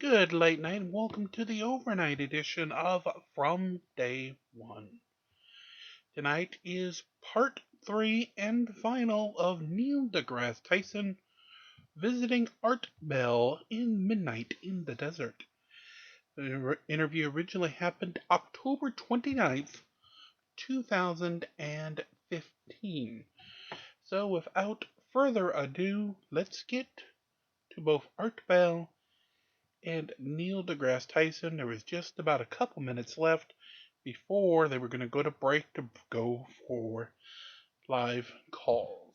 Good late night and welcome to the overnight edition of From Day One. Tonight is part 3 and final of Neil deGrasse Tyson visiting Art Bell in Midnight in the Desert. The interview originally happened October 29th, 2015. So without further ado, let's get to both Art Bell and Neil deGrasse Tyson. There was just about a couple minutes left before they were going to go to break to go for live calls.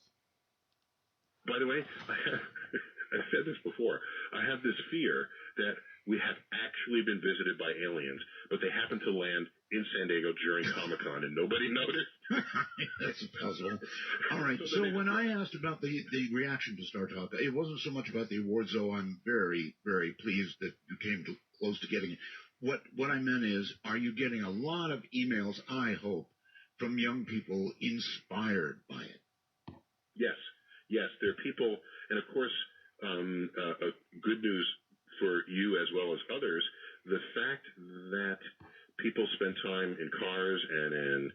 By the way, I've said this before. I have this fear that we have actually been visited by aliens, but they happen to land in San Diego during Comic-Con and nobody noticed. That's possible. All right. So when I asked about the reaction to Star Talk, it wasn't so much about the awards, though I'm very, very pleased that you came close to getting it. What I meant is, are you getting a lot of emails, I hope, from young people inspired by it? Yes, there are people, and of course, good news for you as well as others, the fact that people spend time in cars and in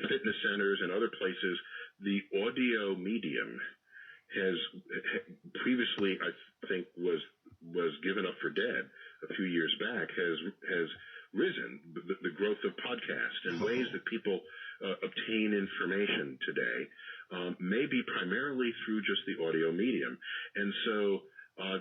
fitness centers and other places, the audio medium has previously, I think, was given up for dead a few years back, has risen. The growth of podcasts and ways that people obtain information today may be primarily through just the audio medium. And so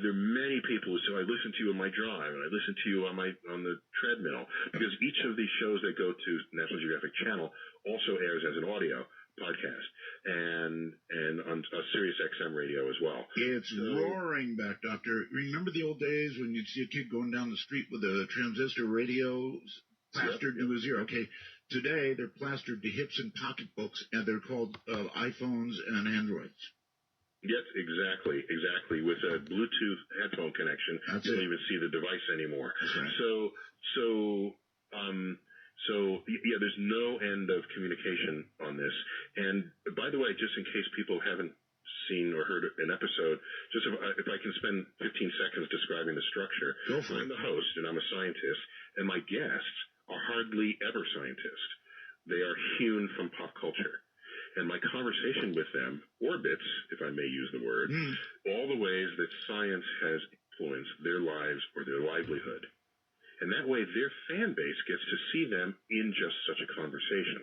there are many people who say, I listen to you on my drive, and I listen to you on the treadmill, because each of these shows that go to National Geographic Channel also airs as an audio podcast and on Sirius XM radio as well. It's roaring back, Doctor. Remember the old days when you'd see a kid going down the street with a transistor radio plastered to his ear? Okay, today they're plastered to hips and pocketbooks, and they're called iPhones and Androids. Yes, exactly. With a Bluetooth headphone connection, you don't even see the device anymore. That's right. So there's no end of communication on this. And by the way, just in case people haven't seen or heard an episode, just if I can spend 15 seconds describing the structure. Go for it. I'm the host, and I'm a scientist, and my guests are hardly ever scientists. They are hewn from pop culture. And my conversation with them orbits, if I may use the word, all the ways that science has influenced their lives or their livelihood. And that way their fan base gets to see them in just such a conversation.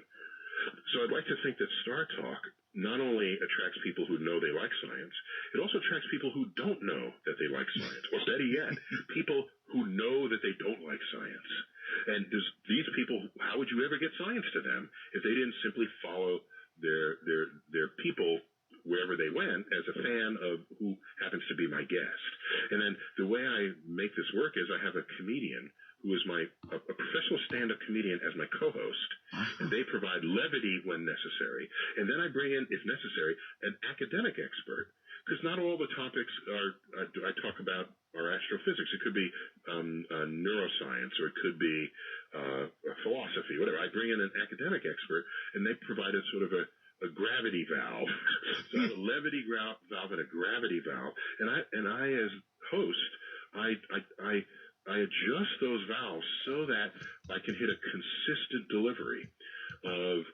So I'd like to think that Star Talk not only attracts people who know they like science, it also attracts people who don't know that they like science. Or better yet, people who know that they don't like science. And these people, how would you ever get science to them if they didn't simply follow their people wherever they went as a fan of who happens to be my guest? And then the way I make this work is I have a comedian who is a professional stand-up comedian as my co-host, and they provide levity when necessary. And then I bring in, if necessary, an academic expert, because not all the topics I talk about are astrophysics. It could be neuroscience, or it could be philosophy, whatever. I bring in an academic expert, and they provide a sort of a gravity valve. So I have a levity valve and a gravity valve, and I as host, I adjust those valves so that I can hit a consistent delivery of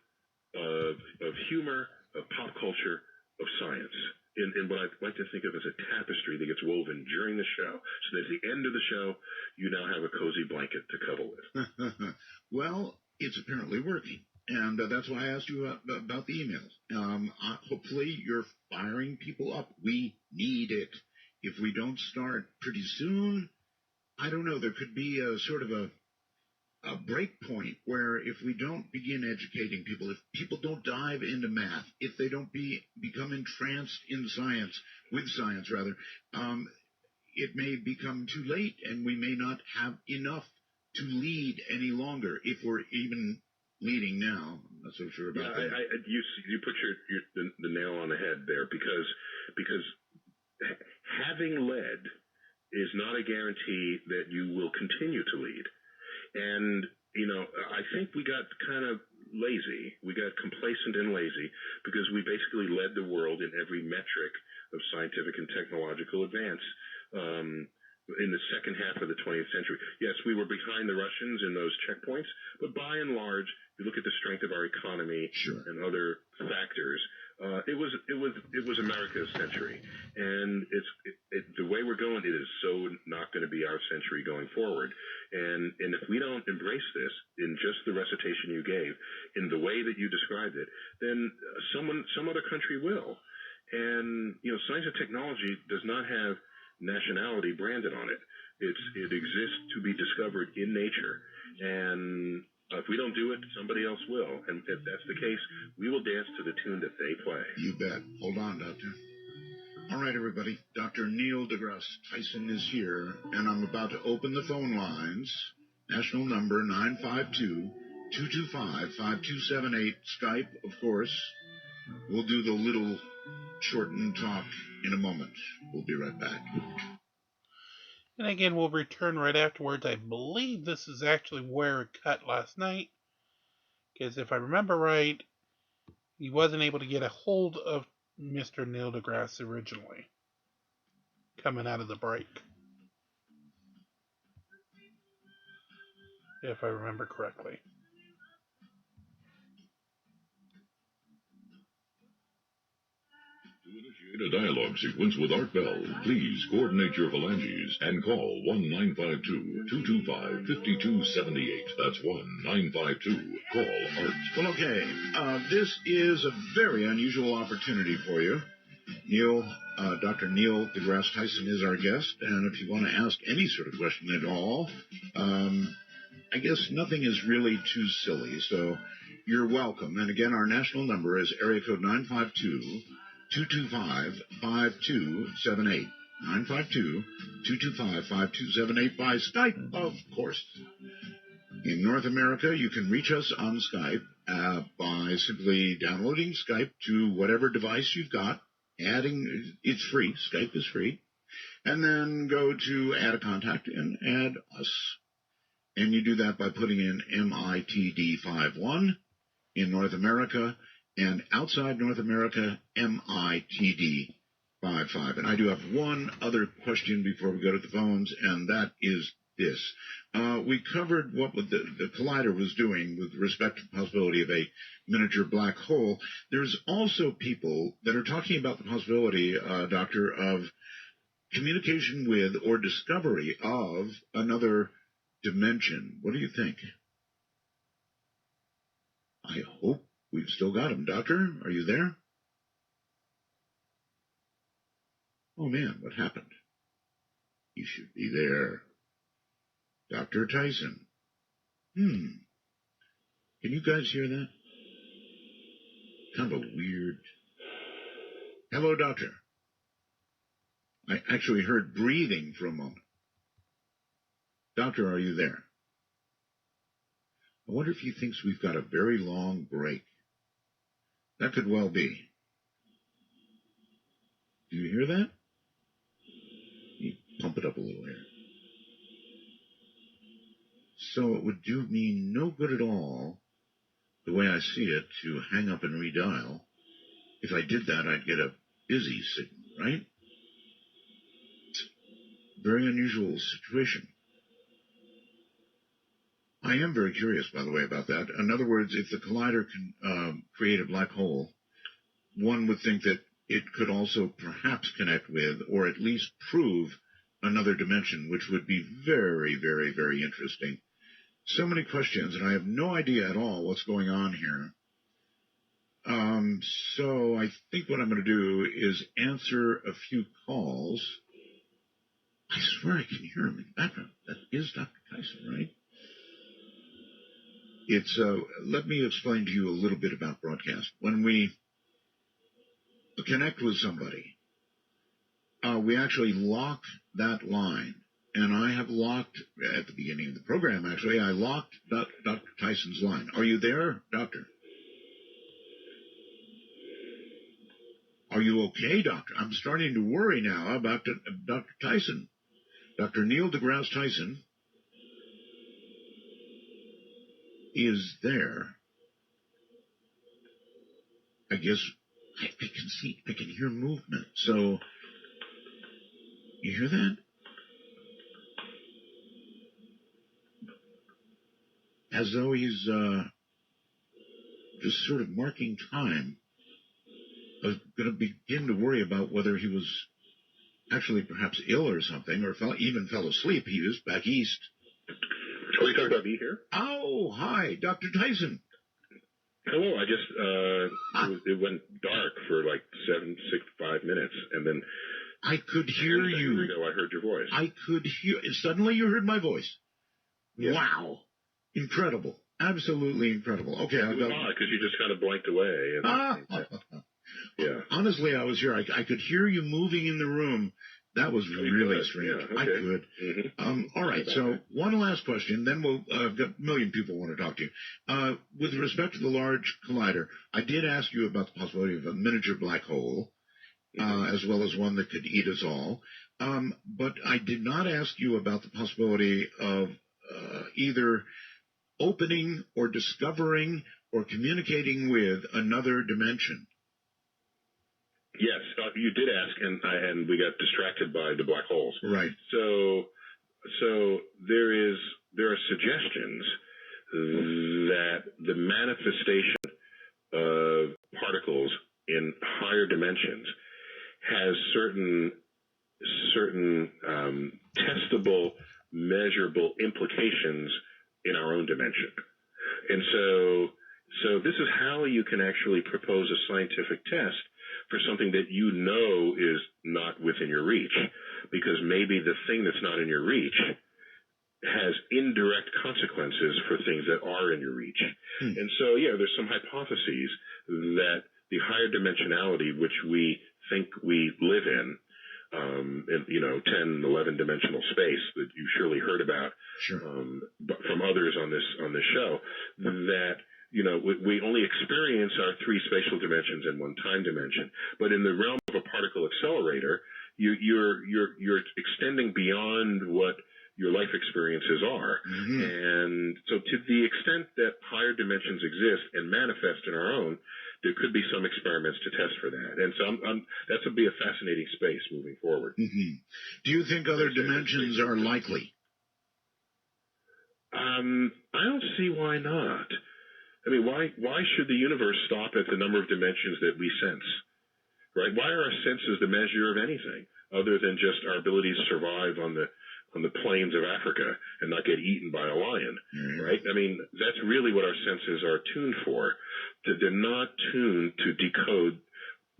humor, of pop culture, of science, in what I like to think of as a tapestry that gets woven during the show, so that at the end of the show, you now have a cozy blanket to cuddle with. Well, it's apparently working, and that's why I asked you about the emails. Hopefully you're firing people up. We need it. If we don't start pretty soon, I don't know, there could be a sort of a break point where if we don't begin educating people, if people don't dive into math, if they don't become entranced in science, with science rather, it may become too late, and we may not have enough to lead any longer, if we're even leading now. I'm not so sure about that. You put the nail on the head there, because having led is not a guarantee that you will continue to lead. And, I think we got kind of lazy. We got complacent and lazy because we basically led the world in every metric of scientific and technological advance in the second half of the 20th century. Yes, we were behind the Russians in those checkpoints, but by and large, if you look at the strength of our economy and other factors, it was America's century, and the way we're going, it is so not going to be our century going forward. And if we don't embrace this in just the recitation you gave, in the way that you described it, then some other country will. And science and technology does not have nationality branded on it. It exists to be discovered in nature, and if we don't do it, somebody else will. And if that's the case, we will dance to the tune that they play. You bet. Hold on, Doctor. All right, everybody. Dr. Neil deGrasse Tyson is here, and I'm about to open the phone lines. National number 952-225-5278. Skype, of course. We'll do the little shortened talk in a moment. We'll be right back. And again, we'll return right afterwards. I believe this is actually where it cut last night, because if I remember right, he wasn't able to get a hold of Mr. Neil deGrasse originally, coming out of the break, if I remember correctly. To initiate a dialogue sequence with Art Bell, please coordinate your phalanges and call 1-952-225-5278. That's 1-952-CALL-ART. Well, okay. This is a very unusual opportunity for you. Dr. Neil deGrasse Tyson is our guest, and if you want to ask any sort of question at all, I guess nothing is really too silly, so you're welcome. And again, our national number is area code 952-225-5278. 952-225-5278 by Skype, of course. In North America, you can reach us on Skype by simply downloading Skype to whatever device you've got. It's free. Skype is free. And then go to add a contact and add us. And you do that by putting in MITD51 in North America, and outside North America, MITD55. And I do have one other question before we go to the phones, and that is this. We covered what the collider was doing with respect to the possibility of a miniature black hole. There's also people that are talking about the possibility, Doctor, of communication with or discovery of another dimension. What do you think? I hope we've still got him. Doctor, are you there? Oh, man, what happened? You should be there. Dr. Tyson. Can you guys hear that? Kind of a weird... Hello, Doctor. I actually heard breathing for a moment. Doctor, are you there? I wonder if he thinks we've got a very long break. That could well be. Do you hear that? You pump it up a little here. So it would do me no good at all, the way I see it, to hang up and redial. If I did that, I'd get a busy signal, right? Very unusual situation. I am very curious, by the way, about that. In other words, if the collider can create a black hole, one would think that it could also perhaps connect with, or at least prove, another dimension, which would be very, very, very interesting. So many questions, and I have no idea at all what's going on here. So I think what I'm going to do is answer a few calls. I swear I can hear him in the background. That is Dr. Tyson, right? Let me explain to you a little bit about broadcast. When we connect with somebody, we actually lock that line. And I have locked, at the beginning of the program, actually, I locked Dr. Tyson's line. Are you there, Doctor? Are you okay, Doctor? I'm starting to worry now about Dr. Tyson. Dr. Neil deGrasse Tyson is there. I guess I can hear movement. So You hear that? As though he's just sort of marking time. I was going to begin to worry about whether he was actually perhaps ill or something, or even fell asleep. He was back east. Are you talking about me here? Oh, hi, Dr. Tyson. Hello. I just, it went dark for like 5 minutes, and then I could hear you. I heard your voice. I could hear. Suddenly you heard my voice. Yes. Wow. Incredible. Absolutely incredible. Okay. It was odd because you just kind of blanked away. Yeah. Honestly, I was here. I could hear you moving in the room. That was really strange. Yeah, okay. I could. Mm-hmm. All right. So one last question. Then I've got a million people want to talk to you. With respect to the Large Collider, I did ask you about the possibility of a miniature black hole, as well as one that could eat us all. But I did not ask you about the possibility of either opening or discovering or communicating with another dimension. Yes, you did ask, and we got distracted by the black holes. Right. So there are suggestions that the manifestation of particles in higher dimensions has certain testable, measurable implications in our own dimension. And so this is how you can actually propose a scientific test for something that you know is not within your reach, because maybe the thing that's not in your reach has indirect consequences for things that are in your reach. And so, there's some hypotheses that the higher dimensionality, which we think we live in 10, 11 dimensional space that you surely heard about but from others on this show, that we only experience our three spatial dimensions and one time dimension. But in the realm of a particle accelerator, you're extending beyond what your life experiences are. And so to the extent that higher dimensions exist and manifest in our own, there could be some experiments to test for that. And so that would be a fascinating space moving forward. Do you think other dimensions are likely? I don't see why not. I mean, why should the universe stop at the number of dimensions that we sense? Right? Why are our senses the measure of anything other than just our ability to survive on the plains of Africa and not get eaten by a lion? Right? I mean, that's really what our senses are tuned for. They're not tuned to decode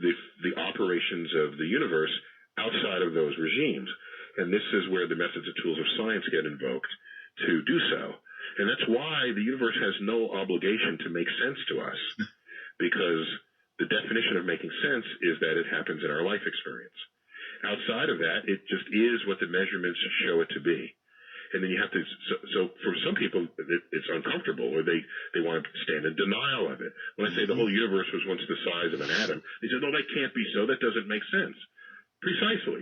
the operations of the universe outside of those regimes. And this is where the methods and tools of science get invoked to do so. And that's why the universe has no obligation to make sense to us, because the definition of making sense is that it happens in our life experience. Outside of that, it just is what the measurements show it to be. And then you have to, so for some people, it's uncomfortable, or they want to stand in denial of it. When I say the whole universe was once the size of an atom, they say, no, that can't be so. That doesn't make sense. Precisely.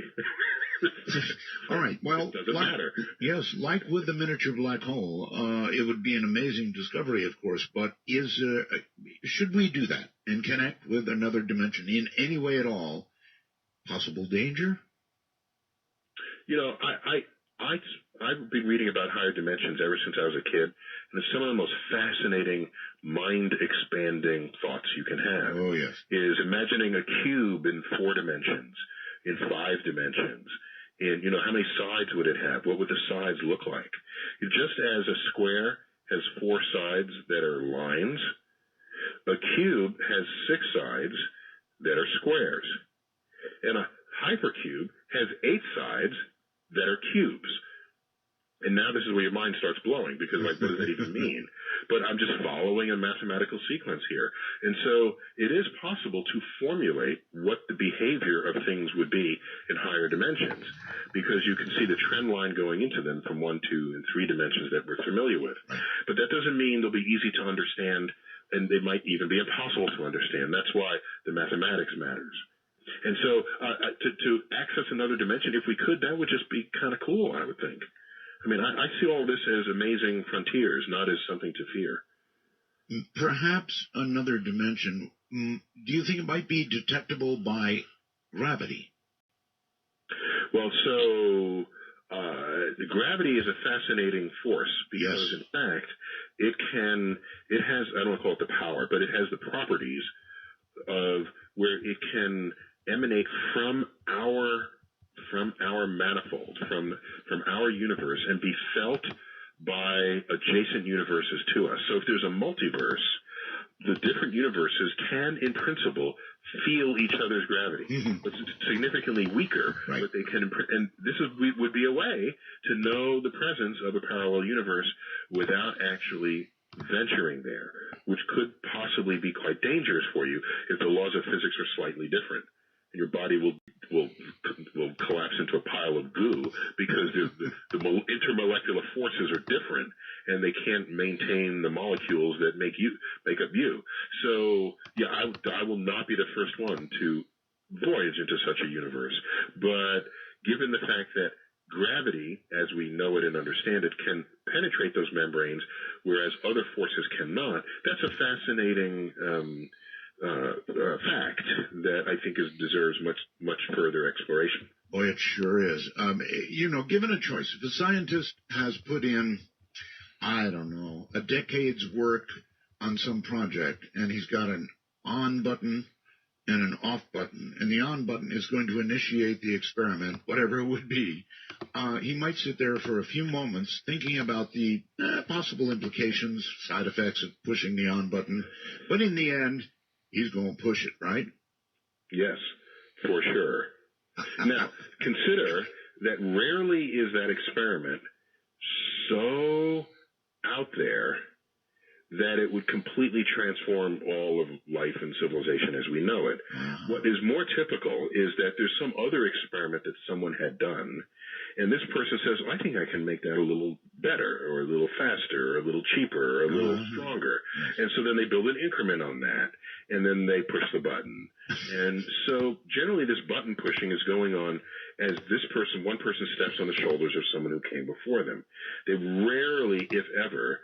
All right. Well, it doesn't matter. Yes, like with the miniature black hole, it would be an amazing discovery, of course. But should we do that and connect with another dimension in any way at all? Possible danger? I've been reading about higher dimensions ever since I was a kid, and it's some of the most fascinating, mind-expanding thoughts you can have. Oh, yes. Is imagining a cube in 4 dimensions, in 5 dimensions. And, how many sides would it have? What would the sides look like? Just as a square has 4 sides that are lines, a cube has 6 sides that are squares. And a hypercube has 8 sides that are cubes. And now this is where your mind starts blowing, because, what does that even mean? But I'm just following a mathematical sequence here. And so it is possible to formulate what the behavior of things would be in higher dimensions, because you can see the trend line going into them from 1, 2, and 3 dimensions that we're familiar with. But that doesn't mean they'll be easy to understand, and they might even be impossible to understand. That's why the mathematics matters. And so to access another dimension, if we could, that would just be kind of cool, I would think. I mean, I see all this as amazing frontiers, not as something to fear. Perhaps another dimension. Do you think it might be detectable by gravity? Well, so the gravity is a fascinating force because, in fact, it has, I don't want to call it the power, but it has the properties of where it can emanate from our manifold, from our universe, and be felt by adjacent universes to us. So if there's a multiverse, the different universes can, in principle, feel each other's gravity. It's significantly weaker, but they can, and this would be a way to know the presence of a parallel universe without actually venturing there, which could possibly be quite dangerous for you if the laws of physics are slightly different. Your body will collapse into a pile of goo because the intermolecular forces are different, and they can't maintain the molecules that make up you. So, yeah, I will not be the first one to voyage into such a universe. But given the fact that gravity, as we know it and understand it, can penetrate those membranes, whereas other forces cannot, that's a fascinating fact that I think deserves much further exploration. Boy, it sure is. Given a choice, if a scientist has put in, I don't know, a decade's work on some project, and he's got an on button and an off button, and the on button is going to initiate the experiment, whatever it would be, he might sit there for a few moments thinking about the possible implications, side effects of pushing the on button, but in the end, he's going to push it, right? Yes, for sure. Now, consider that rarely is that experiment so out there that it would completely transform all of life and civilization as we know it. What is more typical is that there's some other experiment that someone had done, and this person says, I think I can make that a little better, or a little faster, or a little cheaper, or a little stronger. And so then they build an increment on that, and then they push the button. And so generally this button pushing is going on as one person steps on the shoulders of someone who came before them. They rarely, if ever,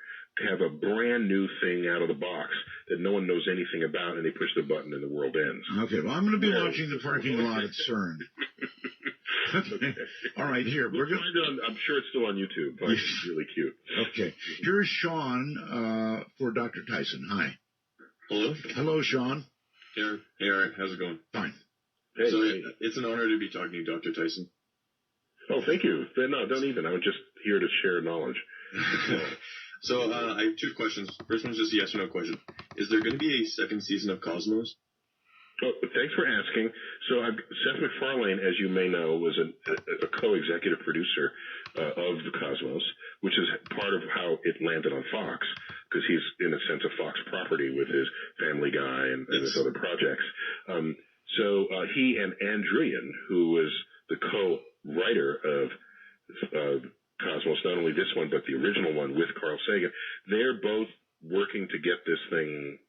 have a brand new thing out of the box that no one knows anything about, and they push the button and the world ends. Okay, well, I'm going to be watching the parking lot at CERN. Okay. All right, here. I'm sure it's still on YouTube, but it's really cute. Okay. Here's Sean for Dr. Tyson. Hi. Hello. Hello, Sean. Hey, Art. How's it going? Fine. Hey, so it's an honor to be talking to you, Dr. Tyson. Oh, thank you. No, don't even. I was just here to share knowledge. So I have two questions. First one's just a yes or no question. Is there going to be a second season of Cosmos? Oh, thanks for asking. So Seth MacFarlane, as you may know, was a co-executive producer of the Cosmos, which is part of how it landed on Fox, because he's, in a sense, a Fox property with his Family Guy and his other projects. So he and Ann Druyan, who was the co-writer of Cosmos, not only this one, but the original one with Carl Sagan, they're both working to get this thing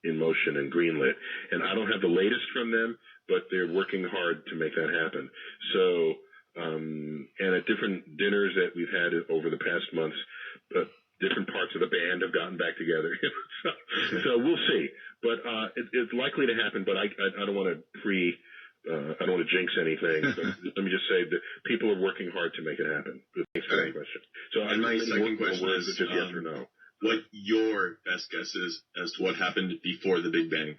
in motion and greenlit. And I don't have the latest from them, but they're working hard to make that happen. So, and at different dinners that we've had over the past months, different parts of the band have gotten back together. So we'll see. But it's likely to happen, but I don't want to I don't want to jinx anything. So let me just say that people are working hard to make it happen. Thanks for that question. So and my second question is just yes or no. What your best guess is as to what happened before the Big Bang?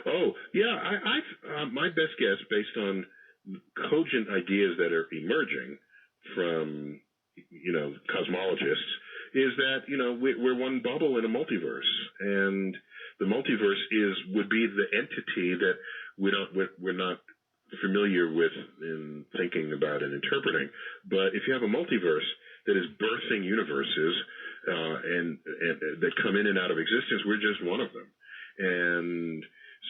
Oh, yeah. My best guess, based on cogent ideas that are emerging from, cosmologists, is that, we're one bubble in a multiverse. And the multiverse would be the entity that we're not familiar with in thinking about and interpreting. But if you have a multiverse that is birthing universes and that come in and out of existence, we're just one of them. And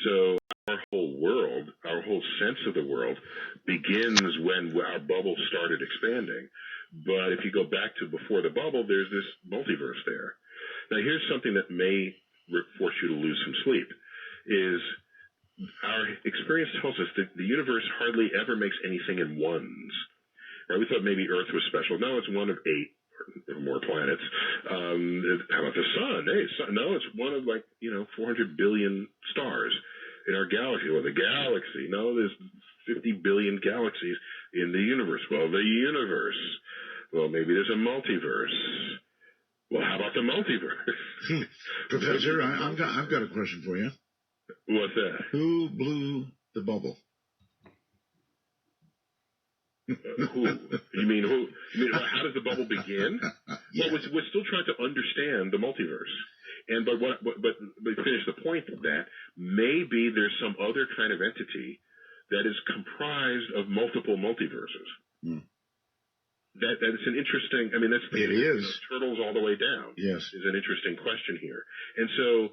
so our whole world, our whole sense of the world begins when our bubble started expanding. But if you go back to before the bubble, there's this multiverse there. Now, here's something that may force you to lose some sleep, is our experience tells us that the universe hardly ever makes anything in ones. Right? We thought maybe Earth was special. No, it's one of 8 or more planets. How about the sun? Hey, no, it's one of 400 billion stars in our galaxy. Well, the galaxy. No, there's 50 billion galaxies in the universe. Well, the universe. Well, maybe there's a multiverse. Well, how about the multiverse? Professor, I've got a question for you. What's that? Who blew the bubble? Who? You mean who? How does the bubble begin? Yeah. Well, we're still trying to understand the multiverse. And but finish the point of that. Maybe there's some other kind of entity that is comprised of multiple multiverses. Hmm. That is an interesting. I mean, that's it is turtles all the way down. Yes, is an interesting question here. And so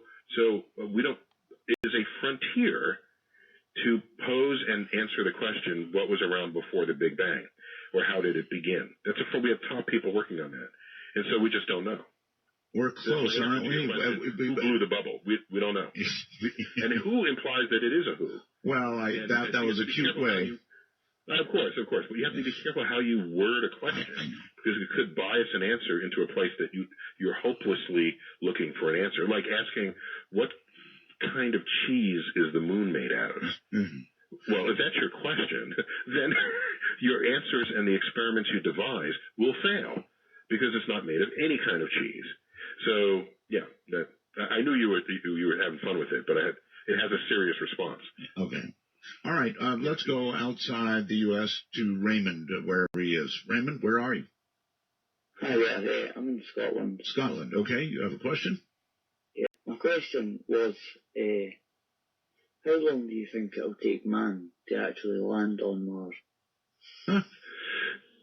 we don't. It is a frontier to pose and answer the question: what was around before the Big Bang, or how did it begin? We have top people working on that, and so we just don't know. We're close, aren't we? Who blew the bubble? We don't know. And who implies that it is a who? Well, that was a cute way. Of course. But you have to be careful how you word a question, because it could bias an answer into a place that you're hopelessly looking for an answer. Like asking, what kind of cheese is the moon made out of? Mm-hmm. Well, if that's your question, then your answers and the experiments you devise will fail, because it's not made of any kind of cheese. So, yeah, I knew you were having fun with it, but it has a serious response. Okay. All right, let's go outside the U.S. to Raymond, wherever he is. Raymond, where are you? Hi, I'm in Scotland. Scotland, okay. You have a question? Yeah. My question was, how long do you think it'll take man to actually land on Mars? Huh?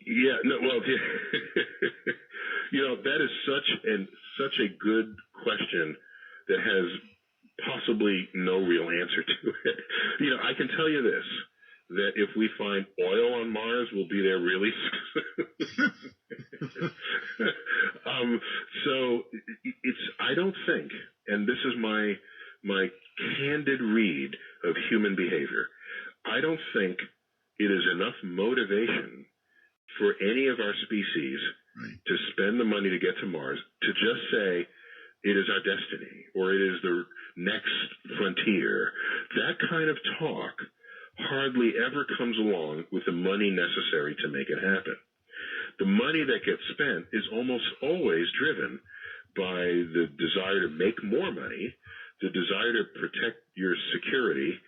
Yeah, no, well, that is such a good question that has possibly no real answer to it. I can tell you this, that if we find oil on Mars, we'll be there really soon. So I don't think, and this is my candid read of human behavior, I don't think it is enough motivation for any of our species to spend the money to get to Mars, to just say it is our destiny or it is the next frontier. That kind of talk hardly ever comes along with the money necessary to make it happen. The money that gets spent is almost always driven by the desire to make more money, the desire to protect your security,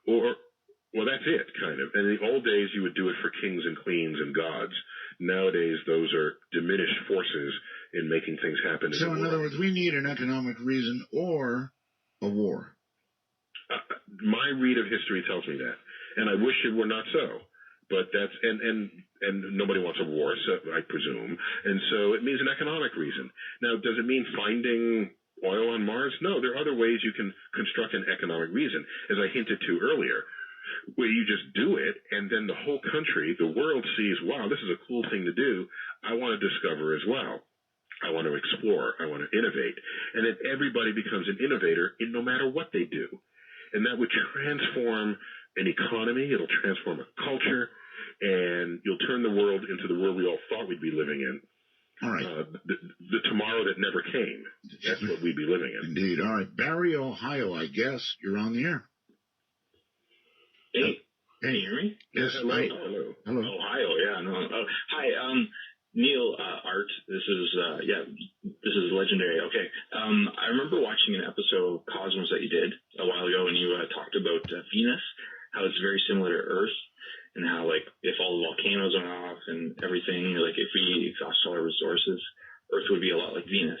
well, that's it, kind of. And in the old days, you would do it for kings and queens and gods. Nowadays, those are diminished forces in making things happen. So, in other words, we need an economic reason or a war. My read of history tells me that, and I wish it were not so. But that's and nobody wants a war, so I presume, and so it means an economic reason. Now, does it mean finding oil on Mars? No, there are other ways you can construct an economic reason, as I hinted to earlier, where you just do it, and then the whole country, the world sees, wow, this is a cool thing to do. I want to discover as well. I want to explore. I want to innovate. And then everybody becomes an innovator in no matter what they do. And that would transform an economy. It'll transform a culture. And you'll turn the world into the world we all thought we'd be living in. All right. The tomorrow that never came. That's what we'd be living in. Indeed. All right. Barry, Ohio, I guess. You're on the air. Hey. Can you hear me? Yes. Hello. Ohio, yeah. No. Hi, Neil, Art. This is legendary. Okay. I remember watching an episode of Cosmos that you did a while ago, and you talked about Venus, how it's very similar to Earth, and how, like, if all the volcanoes went off and everything, like, if we exhaust all our resources, Earth would be a lot like Venus.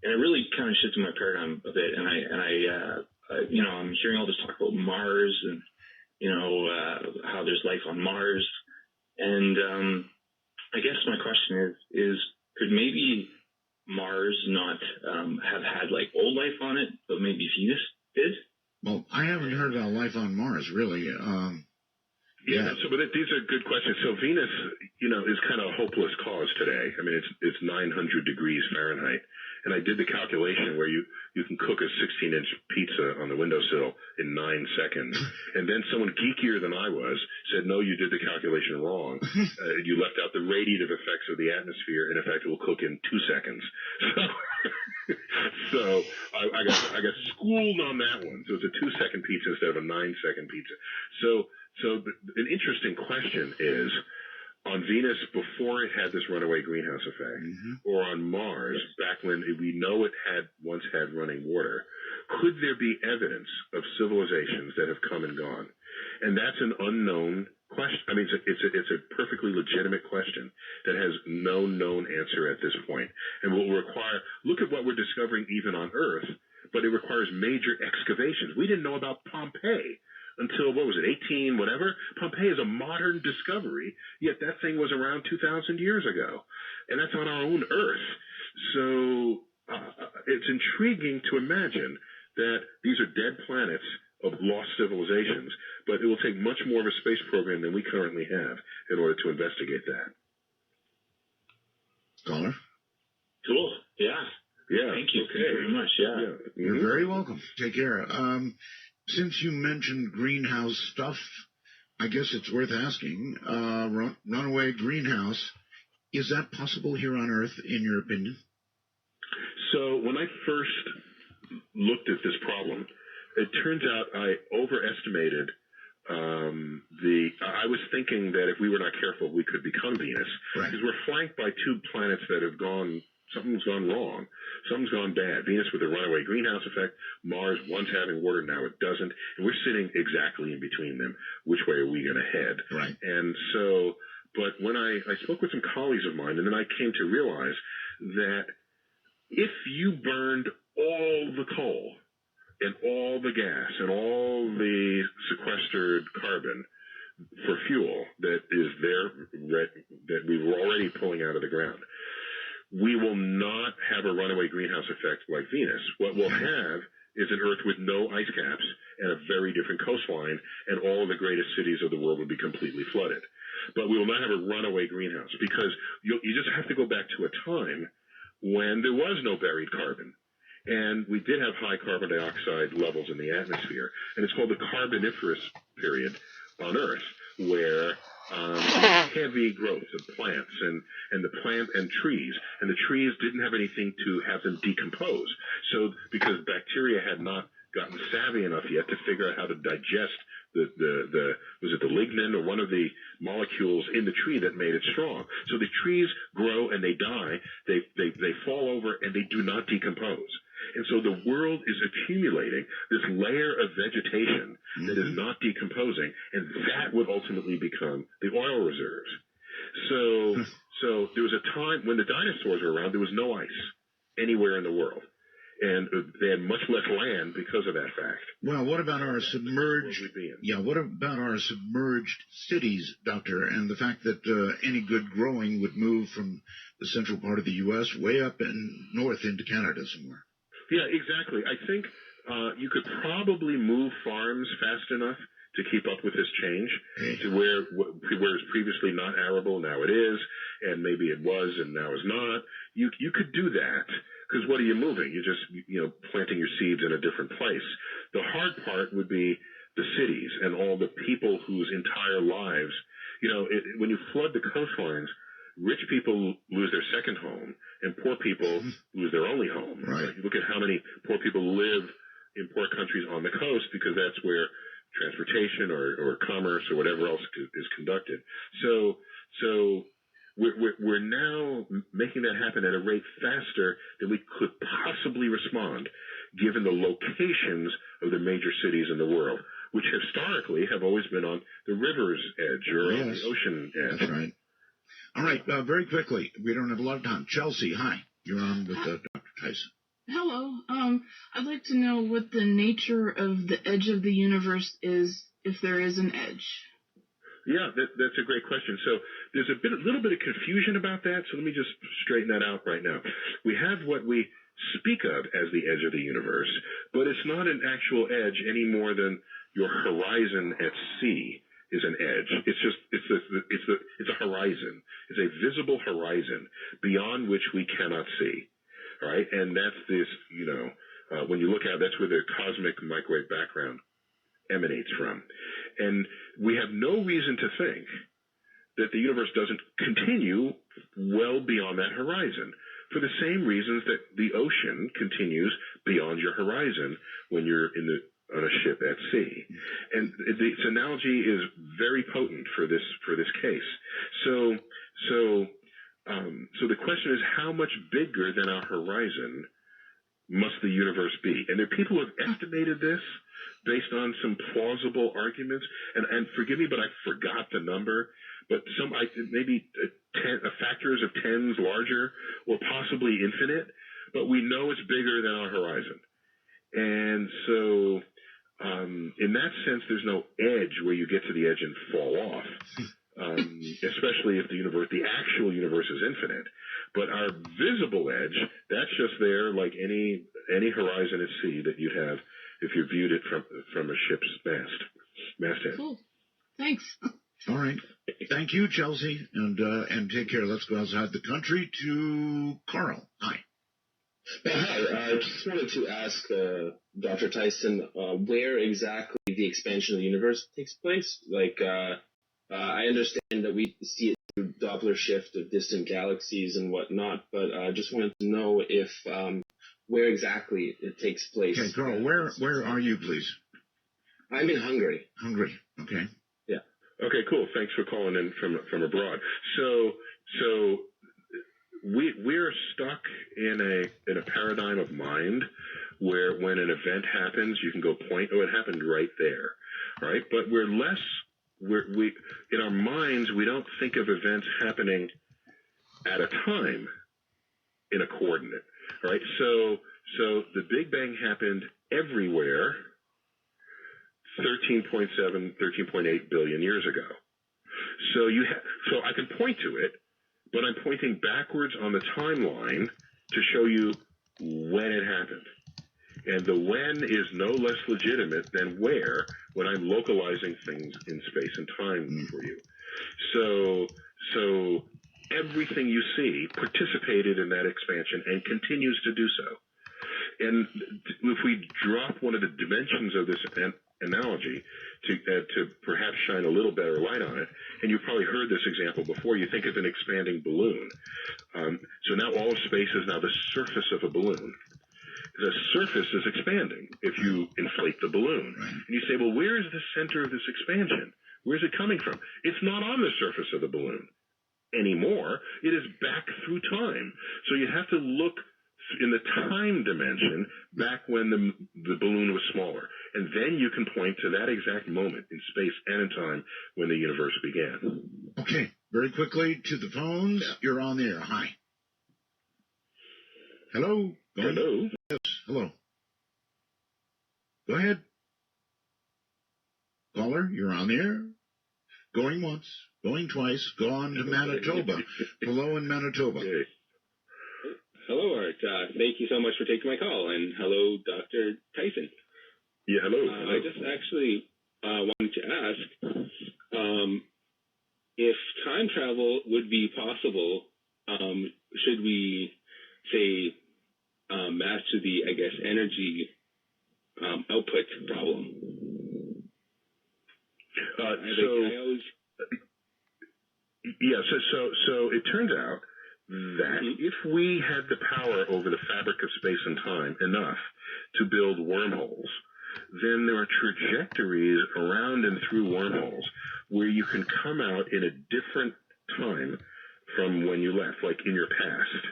And it really kind of shifted my paradigm a bit. And I'm hearing all this talk about Mars and, how there's life on Mars. And I guess my question is could maybe Mars not have had, like, old life on it, but maybe Venus did? Well, I haven't heard about life on Mars, really. Yeah. But these are good questions. So Venus, is kind of a hopeless cause today. I mean, it's 900 degrees Fahrenheit. And I did the calculation where you can cook a 16-inch pizza on the windowsill in 9 seconds. And then someone geekier than I was said, no, you did the calculation wrong. You left out the radiative effects of the atmosphere. And in fact, it will cook in 2 seconds. So I got schooled on that one. So it's a 2-second pizza instead of a 9-second pizza. So So an interesting question is, on Venus, before it had this runaway greenhouse effect, or on Mars, back when we know it once had running water, could there be evidence of civilizations that have come and gone? And that's an unknown question. I mean, it's a perfectly legitimate question that has no known answer at this point, and will require, look at what we're discovering even on Earth, but it requires major excavations. We didn't know about Pompeii until, what was it, 18 whatever? Pompeii is a modern discovery, yet that thing was around 2,000 years ago, and that's on our own Earth. So it's intriguing to imagine that these are dead planets of lost civilizations, but it will take much more of a space program than we currently have in order to investigate that. Scholar? Cool. Yeah. Yeah. Thank you. Okay. Thank you very much. Yeah. You're very welcome. Take care. Since you mentioned greenhouse stuff, I guess it's worth asking, runaway greenhouse, is that possible here on Earth, in your opinion? So when I first looked at this problem, it turns out I overestimated I was thinking that if we were not careful, we could become Venus. Right. Because we're flanked by two planets that have something's gone wrong. Something's gone bad. Venus with a runaway greenhouse effect, Mars once having water, now it doesn't. And we're sitting exactly in between them. Which way are we going to head? Right. And so, but when I spoke with some colleagues of mine, and then I came to realize that if you burned all the coal and all the gas and all the sequestered carbon for fuel that is there, that we were already pulling out of the ground, we will not have a runaway greenhouse effect like Venus. What we'll have is an Earth with no ice caps and a very different coastline, and all the greatest cities of the world will be completely flooded. But we will not have a runaway greenhouse, because you just have to go back to a time when there was no buried carbon. And we did have high carbon dioxide levels in the atmosphere. And it's called the Carboniferous Period on Earth, where heavy growth of plants and the plant and trees. And the trees didn't have anything to have them decompose. So because bacteria had not gotten savvy enough yet to figure out how to digest was it the lignin or one of the molecules in the tree that made it strong. So the trees grow and they die, they fall over and they do not decompose. And so the world is accumulating this layer of vegetation that is not decomposing, and that would ultimately become the oil reserves. So there was a time when the dinosaurs were around, there was no ice anywhere in the world. And they had much less land because of that fact. Well, what about our submerged? What about our submerged cities, Doctor? And the fact that any good growing would move from the central part of the U.S. way up and north into Canada somewhere. Yeah, exactly. I think you could probably move farms fast enough to keep up with this change to where it's previously not arable, now it is, and maybe it was and now is not. You could do that. Because what are you moving? You're just, planting your seeds in a different place. The hard part would be the cities and all the people whose entire lives, when you flood the coastlines, rich people lose their second home and poor people lose their only home. Right. You look at how many poor people live in poor countries on the coast, because that's where transportation or commerce or whatever else is conducted. So we're now making that happen at a rate faster than we could possibly respond, given the locations of the major cities in the world, which historically have always been on the river's edge or on the ocean edge. That's right. All right, very quickly, we don't have a lot of time. Chelsea, hi. You're on with Dr. Tyson. Hello. I'd like to know what the nature of the edge of the universe is, if there is an edge. Yeah, that's a great question. So there's a little bit of confusion about that, so let me just straighten that out right now. We have what we speak of as the edge of the universe, but it's not an actual edge any more than your horizon at sea is an edge. It's a horizon. It's a visible horizon beyond which we cannot see, right? And that's this, when you look at it, that's where the cosmic microwave background emanates from. And we have no reason to think that the universe doesn't continue well beyond that horizon, for the same reasons that the ocean continues beyond your horizon when you're in the on a ship at sea. And this analogy is very potent for this case. So the question is, how much bigger than our horizon must the universe be? And there are people who have estimated this based on some plausible arguments. And forgive me, but I forgot the number. But maybe factors of tens larger, or possibly infinite. But we know it's bigger than our horizon. And so, in that sense, there's no edge where you get to the edge and fall off, especially if the actual universe is infinite. But our visible edge, that's just there like any horizon at sea that you'd have if you viewed it from a ship's masthead. Cool. Thanks. All right. Thank you, Chelsea, and take care. Let's go outside the country to Carl. Hi. Hi, I just wanted to ask Dr. Tyson where exactly the expansion of the universe takes place. I understand that we see it through Doppler shift of distant galaxies and whatnot, but I just wanted to know if where exactly it takes place. Okay, Carl, where are you, please? I'm in Hungary. Hungary, okay. Yeah. Okay, cool. Thanks for calling in from abroad. So we're stuck in a paradigm of mind where when an event happens, you can go point, it happened right there, right? But we in our minds, we don't think of events happening at a time in a coordinate, right? So the Big Bang happened everywhere 13.7, 13.8 billion years ago. So I can point to it, but I'm pointing backwards on the timeline to show you when it happened. And the when is no less legitimate than where when I'm localizing things in space and time for you. So everything you see participated in that expansion and continues to do so. And if we drop one of the dimensions of this analogy to perhaps shine a little better light on it, and you've probably heard this example before, you think of an expanding balloon. So now all of space is now the surface of a balloon. The surface is expanding if you inflate the balloon. And you say, well, where is the center of this expansion? Where's it coming from? It's not on the surface of the balloon anymore. It is back through time. So you have to look in the time dimension back when the balloon was smaller. And then you can point to that exact moment in space and in time when the universe began. Okay, very quickly to the phones. Yeah. You're on the air. Hi. Hello. Hello. Yes, hello. Go ahead. Caller, you're on the air. Going once, going twice, gone to Manitoba. Hello in Manitoba. Okay. Hello, Art. Thank you so much for taking my call, and hello, Dr. Tyson. Yeah, hello. I just actually wanted to ask if time travel would be possible, should we, say, match to the, I guess, energy output problem? So it turns out that if we had the power over the fabric of space and time enough to build wormholes, then there are trajectories around and through wormholes where you can come out in a different time from when you left, like in your past.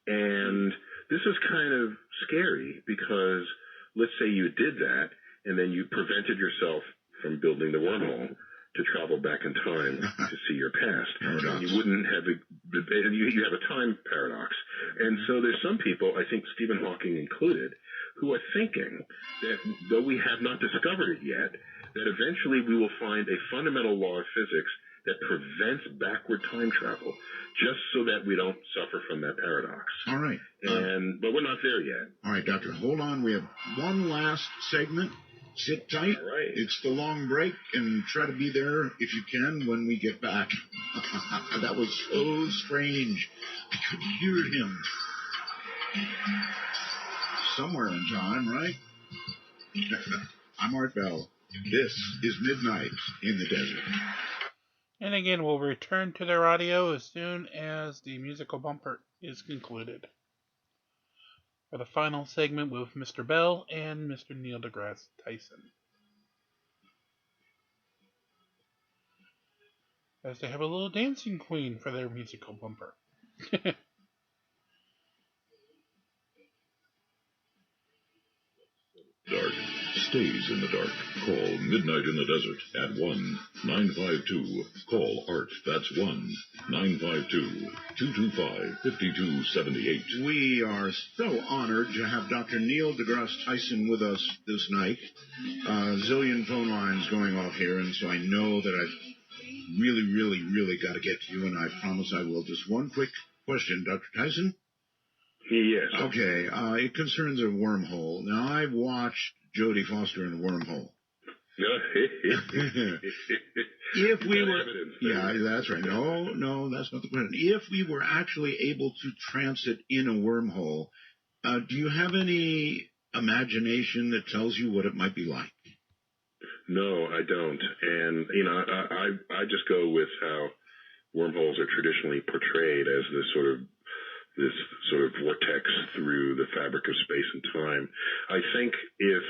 And this is kind of scary because let's say you did that and then you prevented yourself from building the wormhole to travel back in time to see your past. You wouldn't have you have a time paradox. And so there's some people, I think Stephen Hawking included, who are thinking that though we have not discovered it yet, that eventually we will find a fundamental law of physics that prevents backward time travel, just so that we don't suffer from that paradox. All right. But we're not there yet. All right, Doctor, hold on. We have one last segment. Sit tight. All right. It's the long break, and try to be there if you can when we get back. That was so strange. I could hear him somewhere in time, right? I'm Art Bell. This is Midnight in the Desert. And again, we'll return to their audio as soon as the musical bumper is concluded. for the final segment with Mr. Bell and Mr. Neil deGrasse Tyson. As they have a little dancing queen for their musical bumper. Dark stays in the dark. Call Midnight in the Desert at 1-952. Call Art. That's 1-952-225-5278. We are so honored to have Dr. Neil deGrasse Tyson with us this night. A zillion phone lines going off here, and so I know that I've really got to get to you, and I promise I will. Just one quick question, Dr. Tyson. Yes. Okay, it concerns a wormhole. Now, I've watched Jodie Foster in a wormhole. If we were, yeah, that's right. No, that's not the question. If we were actually able to transit in a wormhole, do you have any imagination that tells you what it might be like? No, I don't. And, you know, I just go with how wormholes are traditionally portrayed as this sort of vortex through the fabric of space and time. I think if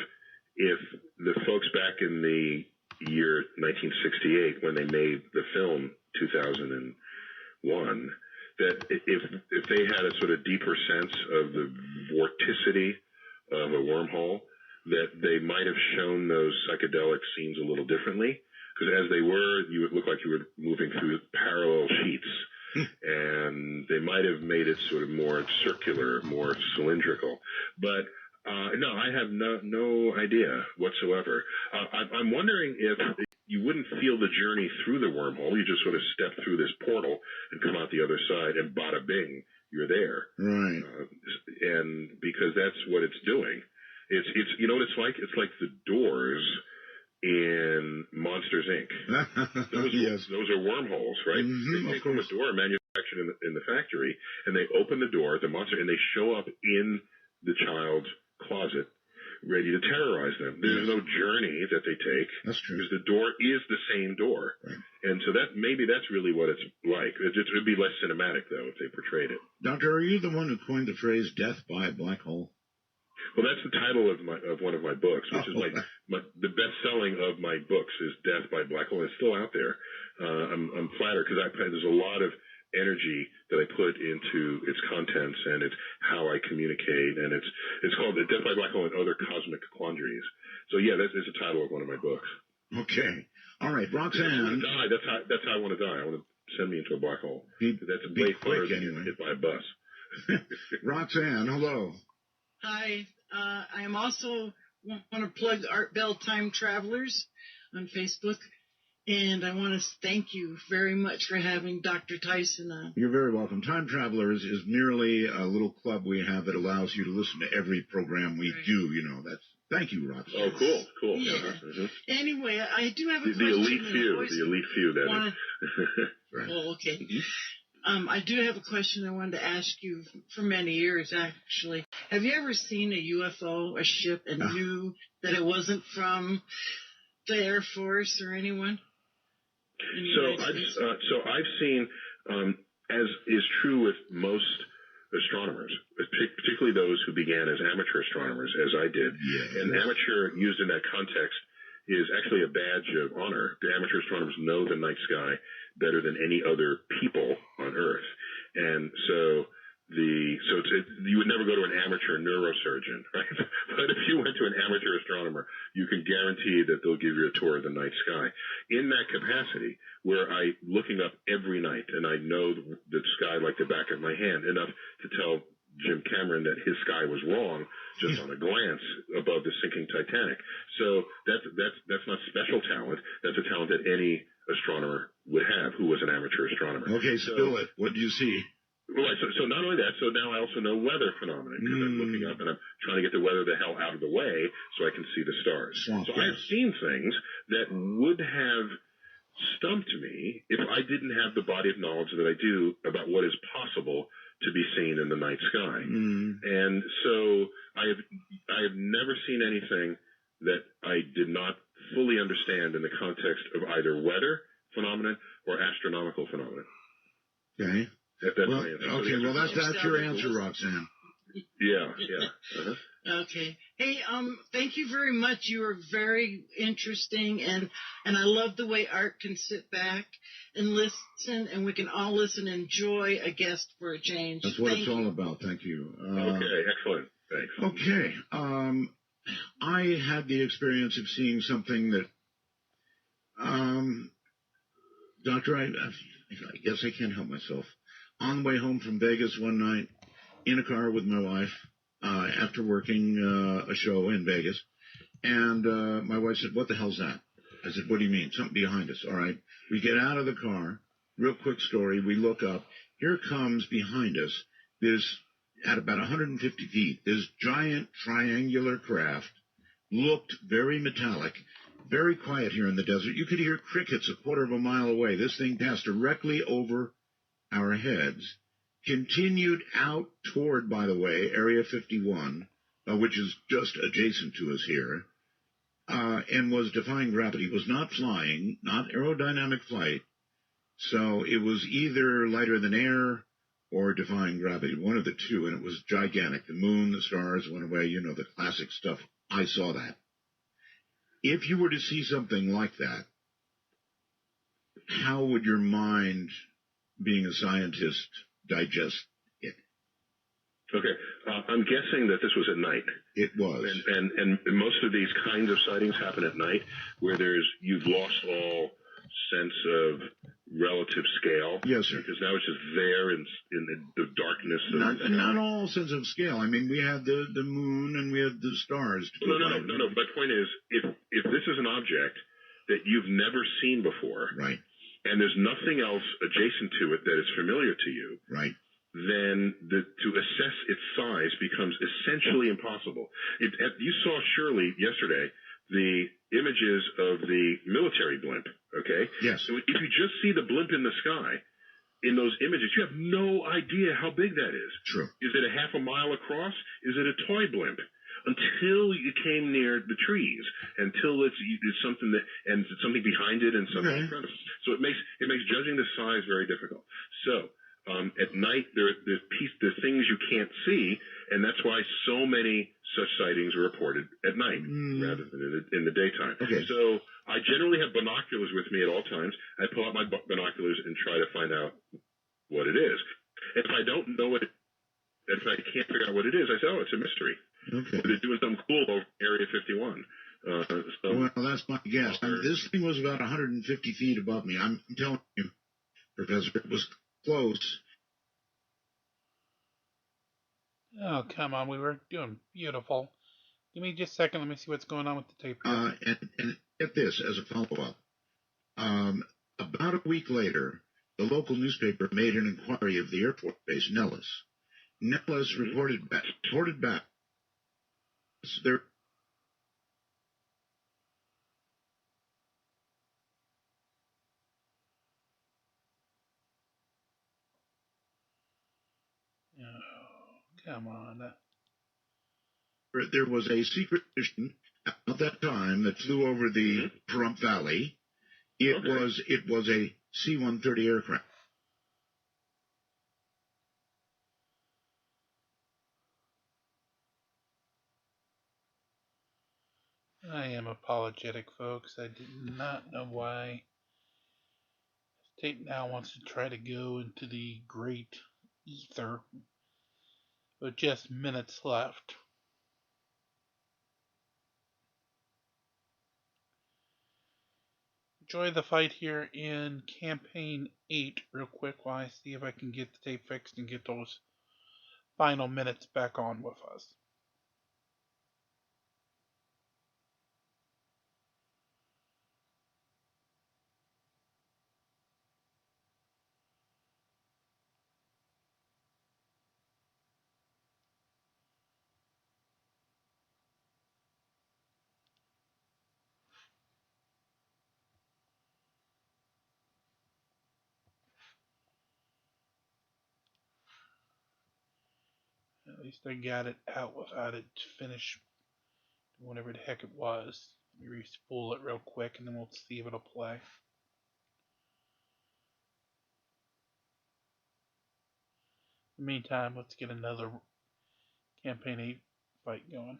the folks back in the year 1968, when they made the film 2001, that if they had a sort of deeper sense of the vorticity of a wormhole, that they might have shown those psychedelic scenes a little differently. Because as they were, you would look like you were moving through parallel sheets. And they might have made it sort of more circular, more cylindrical. But no, I have no idea whatsoever. I'm wondering if you wouldn't feel the journey through the wormhole. You just sort of step through this portal and come out the other side, and bada bing, you're there. Right. And because that's what it's doing. It's you know what it's like? It's like the doors in Monsters, Inc. Those are wormholes, right? Mm-hmm, they take from a door manufactured in the factory, and they open the door, the monster, and they show up in the child's closet, ready to terrorize them. There's no journey that they take. That's true. Because the door is the same door. Right. And so maybe that's really what it's like. It'd be less cinematic, though, if they portrayed it. Doctor, are you the one who coined the phrase "death by a black hole"? Well, that's the title of one of my books, which is the best-selling of my books is "Death by Black Hole." It's still out there. I'm flattered because there's a lot of energy that I put into its contents, and it's how I communicate, and it's called "The Death by Black Hole and Other Cosmic Quandaries." So yeah, that's the title of one of my books. Okay, all right, Roxanne. That's how I want to die. I want to send me into a black hole. That's way farther than getting hit by a bus. Roxanne, hello. Hi, I am also want to plug Art Bell Time Travelers on Facebook, and I want to thank you very much for having Dr. Tyson on. You're very welcome. Time Travelers is merely a little club we have that allows you to listen to every program we do. You know, thank you, Roxanne. Oh, cool. Yeah. Mm-hmm. Anyway, I do have a question. The elite few. That is. Right. Well, okay. Mm-hmm. I do have a question I wanted to ask you for many years, actually. Have you ever seen a UFO, a ship, and knew that it wasn't from the Air Force or anyone? So I've seen, as is true with most astronomers, particularly those who began as amateur astronomers, as I did. Yeah. And amateur used in that context is actually a badge of honor. The amateur astronomers know the night sky better than any other people on Earth. And so you would never go to an amateur neurosurgeon, right? But if you went to an amateur astronomer, you can guarantee that they'll give you a tour of the night sky. In that capacity, where I'm looking up every night, and I know the sky like the back of my hand, enough to tell Jim Cameron that his sky was wrong just on a glance above the sinking Titanic. So that's not special talent. That's a talent that any astronomer would have who was an amateur astronomer. Okay, spill it. What do you see? Right, so not only that, so now I also know weather phenomena because I'm looking up and I'm trying to get the weather the hell out of the way so I can see the stars. So I've seen things that would have stumped me if I didn't have the body of knowledge that I do about what is possible to be seen in the night sky. And so I have never seen anything that I did not fully understand in the context of either weather phenomenon or astronomical phenomenon. Okay. That's my answer. Okay, well, that's your answer, Roxanne. Yeah. Uh-huh. Okay. Hey, thank you very much. You were very interesting, and I love the way Art can sit back and listen, and we can all listen and enjoy a guest for a change. That's what it's all about. Thank you. Okay, excellent. Thanks. Okay. I had the experience of seeing something that, Doctor, I guess I can't help myself. On the way home from Vegas one night, in a car with my wife, after working a show in Vegas, and my wife said, "What the hell's that?" I said, "What do you mean?" "Something behind us." All right. We get out of the car. Real quick story. We look up. Here comes behind us this, at about 150 feet, this giant triangular craft. Looked very metallic, very quiet here in the desert. You could hear crickets a quarter of a mile away. This thing passed directly over our heads, continued out toward, by the way, Area 51, which is just adjacent to us here, and was defying gravity. Was not flying, not aerodynamic flight, so it was either lighter than air or defying gravity, one of the two, and it was gigantic. The moon, the stars went away, you know, the classic stuff. I saw that. If you were to see something like that, how would your mind, being a scientist, digest it? Okay, I'm guessing that this was at night. It was. And most of these kinds of sightings happen at night, where you've lost all sense of relative scale. Yes, sir. Because now it's just there in the darkness. Not all sense of scale. I mean, we had the moon and we had the stars. No. My point is, if this is an object that you've never seen before, right, and there's nothing else adjacent to it that is familiar to you, right, then to assess its size becomes essentially impossible. You saw surely yesterday the images of the military blimp, okay? Yes. So if you just see the blimp in the sky, in those images, you have no idea how big that is. True. Is it a half a mile across? Is it a toy blimp? Until you came near the trees, until it's something that, and something behind it and something in front of it. So it makes judging the size very difficult. So at night, there are things you can't see, and that's why so many such sightings are reported at night rather than in the daytime. Okay. So I generally have binoculars with me at all times. I pull out my binoculars and try to find out what it is. If I don't know it, if I can't figure out what it is, I say, "Oh, it's a mystery." Okay. They're doing something cool over Area 51. Well, that's my guess. This thing was about 150 feet above me. I'm telling you, Professor, it was close. Oh, come on. We were doing beautiful. Give me just a second. Let me see what's going on with the tape. And get this as a follow-up. About a week later, the local newspaper made an inquiry of the Air Force Base, Nellis. Nellis reported back. There. Oh, come on. There was a secret mission at that time that flew over the Pahrump Valley. It was a C-130 aircraft. I am apologetic, folks. I did not know why this tape now wants to try to go into the great ether with just minutes left. Enjoy the fight here in Campaign 8 real quick while I see if I can get the tape fixed and get those final minutes back on with us. At least I got it out without it finish whatever the heck it was. Let me re-spool it real quick and then we'll see if it'll play. In the meantime, let's get another campaign 8 fight going.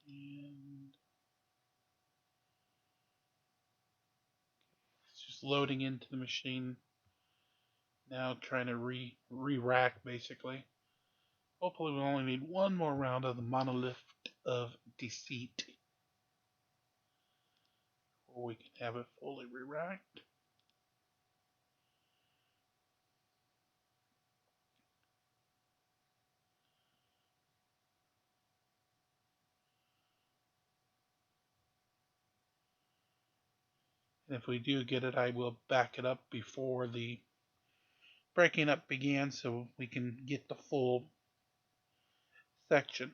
And it's just loading into the machine now, trying to re-rack basically. Hopefully we'll only need one more round of the monolith of deceit before we can have it fully re-racked. And if we do get it, I will back it up before the breaking up began so we can get the full section.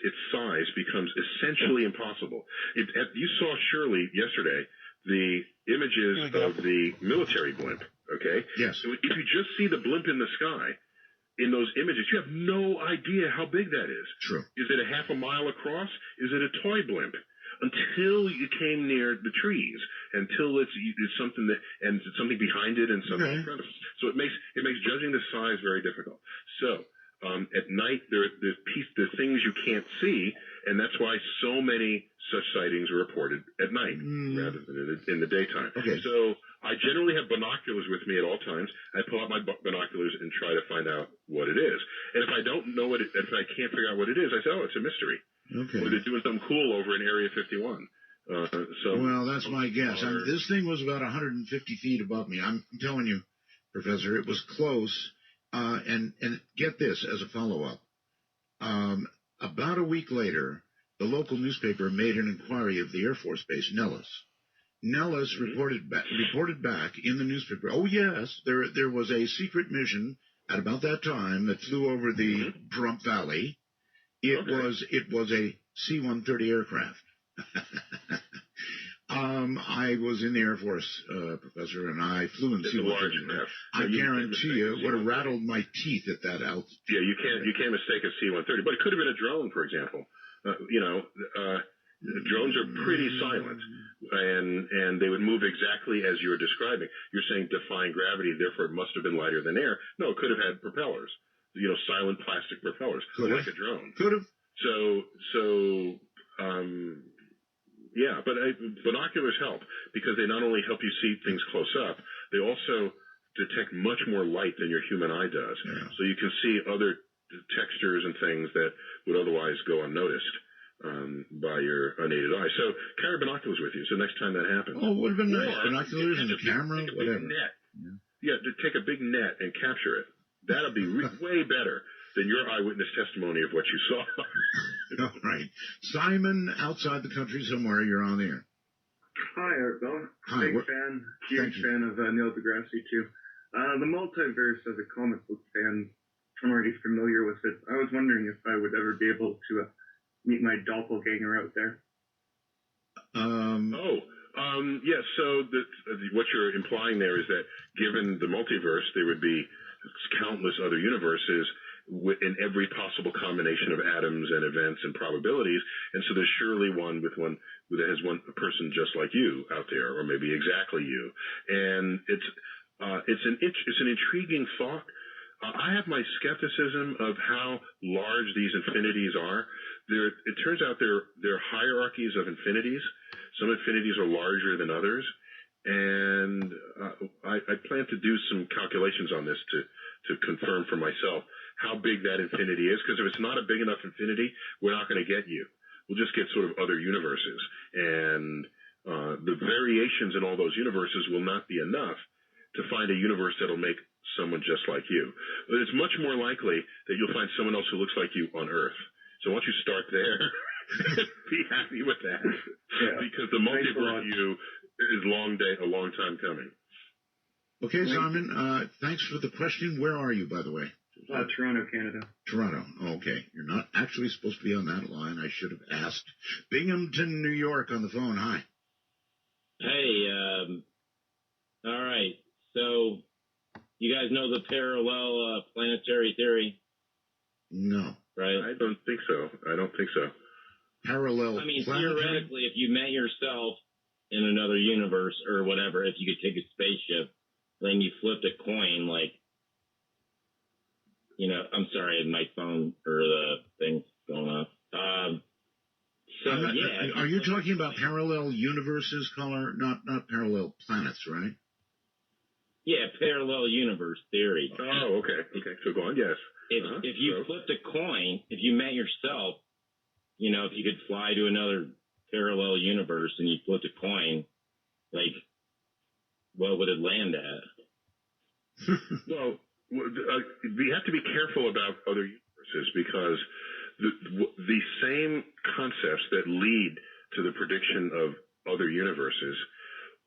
Its size becomes essentially impossible. You saw Shirley yesterday the images of the military blimp, okay? Yes. So if you just see the blimp in the sky, in those images, you have no idea how big that is. True. Is it a half a mile across? Is it a toy blimp? Until you came near the trees, until it's something that, and something behind it and something in front of it. So it makes judging the size very difficult. So at night, there's things you can't see, and that's why so many such sightings are reported at night rather than in the daytime. Okay. So I generally have binoculars with me at all times. I pull out my binoculars and try to find out what it is. And if I don't know if I can't figure out what it is, I say, oh, it's a mystery. Okay. Or they're doing something cool over in Area 51. Well, that's my guess. This thing was about 150 feet above me. I'm telling you, Professor, it was close. And get this as a follow-up. About a week later, the local newspaper made an inquiry of the Air Force Base, Nellis. Nellis reported back in the newspaper, oh, yes, there was a secret mission at about that time that flew over the Pahrump Valley. It was a C-130 aircraft. I was in the Air Force, Professor, and I flew in C-130. I guarantee you, it would have rattled my teeth at that altitude. Yeah, you can't mistake a C-130, but it could have been a drone, for example. Drones are pretty silent, and they would move exactly as you were describing. You're saying defying gravity, therefore it must have been lighter than air. No, it could have had propellers. Silent plastic propellers, like a drone. Could have. Yeah, but binoculars help because they not only help you see things close up, they also detect much more light than your human eye does. Yeah. So you can see other textures and things that would otherwise go unnoticed by your unaided eye. So carry binoculars with you. So next time that happens. Oh, it would have been nice. Binoculars and a camera, whatever. Net. Yeah, to take a big net and capture it. That'll be way better than your eyewitness testimony of what you saw. All right. Simon, outside the country somewhere, you're on the air. Hi, Art Bell. Hi. Huge fan of Neil deGrasse, too. The multiverse, as a comic book fan, I'm already familiar with it. I was wondering if I would ever be able to meet my doppelganger out there. Yes, so what you're implying there is that given the multiverse, there would be countless other universes in every possible combination of atoms and events and probabilities, and so there's surely one that has one person just like you out there, or maybe exactly you, and it's an intriguing thought. I have my skepticism of how large these infinities are. It turns out there are hierarchies of infinities. Some infinities are larger than others, and I plan to do some calculations on this to confirm for myself how big that infinity is, because if it's not a big enough infinity, we're not going to get you. We'll just get sort of other universes, and the variations in all those universes will not be enough to find a universe that'll make someone just like you. But it's much more likely that you'll find someone else who looks like you on Earth. So once you start there, Be happy with that. Yeah. Because the multiverse view is a long time coming. Okay, Simon, thanks for the question. Where are you, by the way? Toronto, Canada. Toronto. Okay. You're not actually supposed to be on that line. I should have asked. Binghamton, New York on the phone. Hi. Hey, all right. So, you guys know the parallel planetary theory? No. Right? I don't think so. Parallel planetary? Theoretically, if you met yourself in another universe or whatever, if you could take a spaceship, then you flipped a coin, like, I'm sorry, my phone or the thing's going off. Are you talking about parallel universes, caller? Not parallel planets, right? Yeah, parallel universe theory. Oh, okay. So go on, yes. If you flipped a coin, if you met yourself, if you could fly to another parallel universe and you flipped a coin, like, what would it land at? Well, we have to be careful about other universes because the same concepts that lead to the prediction of other universes